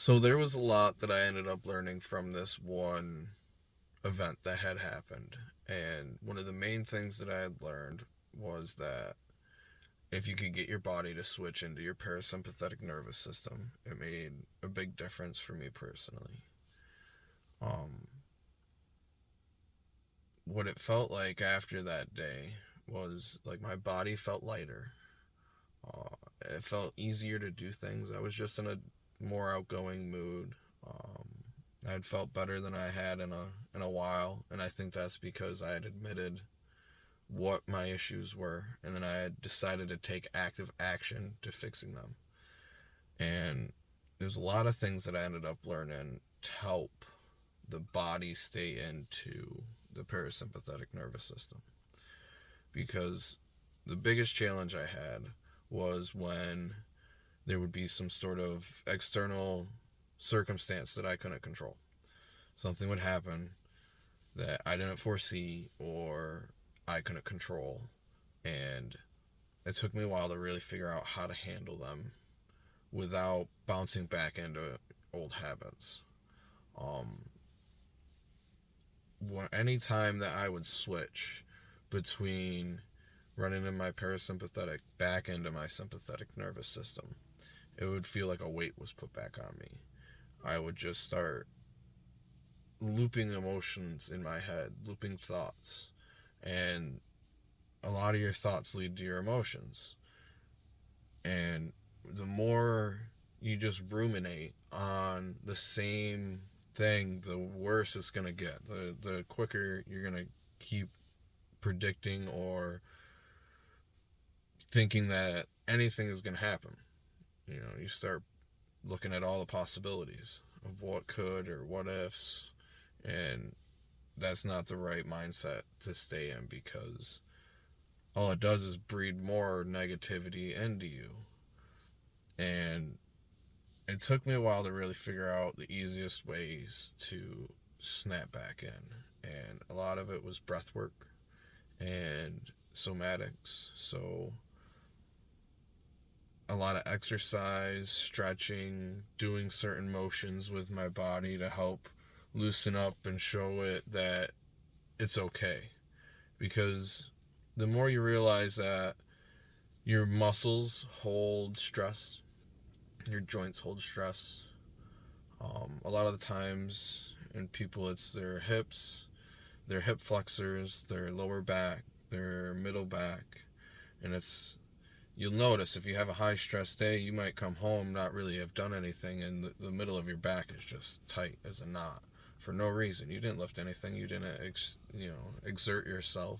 So there was a lot that I ended up learning from this one event that had happened. And one of the main things that I had learned was that if you could get your body to switch into your parasympathetic nervous system, it made a big difference for me personally. Um, what it felt like after that day was like my body felt lighter. Uh, it felt easier to do things. I was just in a more outgoing mood. Um, I had felt better than I had in a while, and I think that's because I had admitted what my issues were, and then I had decided to take active action to fixing them. And there's a lot of things that I ended up learning to help the body stay into the parasympathetic nervous system. Because the biggest challenge I had was when there would be some sort of external circumstance that I couldn't control. Something would happen that I didn't foresee or I couldn't control. And it took me a while to really figure out how to handle them without bouncing back into old habits. Um, any time that I would switch between running in my parasympathetic back into my sympathetic nervous system, it would feel like a weight was put back on me. I would just start looping emotions in my head, looping thoughts. And a lot of your thoughts lead to your emotions. And the more you just ruminate on the same thing, the worse it's going to get. The quicker you're going to keep predicting or thinking that anything is going to happen. You start looking at all the possibilities of what could or what ifs, and that's not the right mindset to stay in, because all it does is breed more negativity into you. And it took me a while to really figure out the easiest ways to snap back in. And a lot of it was breath work and somatics. So a lot of exercise, stretching, doing certain motions with my body to help loosen up and show it that it's okay. Because the more you realize that your muscles hold stress, your joints hold stress. A lot of the times in people, it's their hips, their hip flexors, their lower back, their middle back. And you'll notice if you have a high stress day, you might come home, not really have done anything, and the middle of your back is just tight as a knot for no reason. You didn't lift anything, you didn't exert yourself,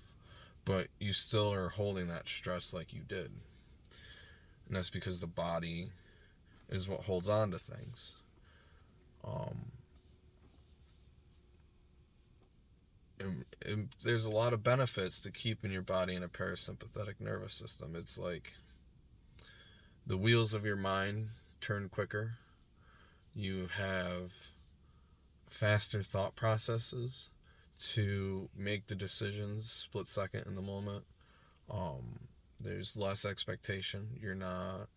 but you still are holding that stress like you did. And that's because the body is what holds on to things. Um, there's a lot of benefits to keeping your body in a parasympathetic nervous system. It's like the wheels of your mind turn quicker. You have faster thought processes to make the decisions split second in the moment. Um, there's less expectation. You're not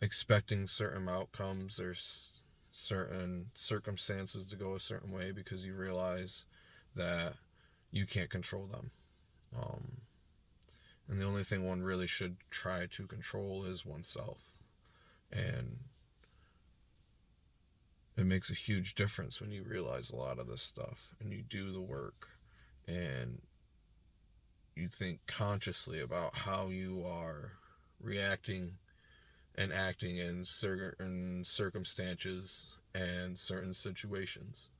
expecting certain outcomes. There's certain circumstances to go a certain way because you realize that you can't control them. Um, and the only thing one really should try to control is oneself. And it makes a huge difference when you realize a lot of this stuff and you do the work and you think consciously about how you are reacting and acting in certain circumstances and certain situations.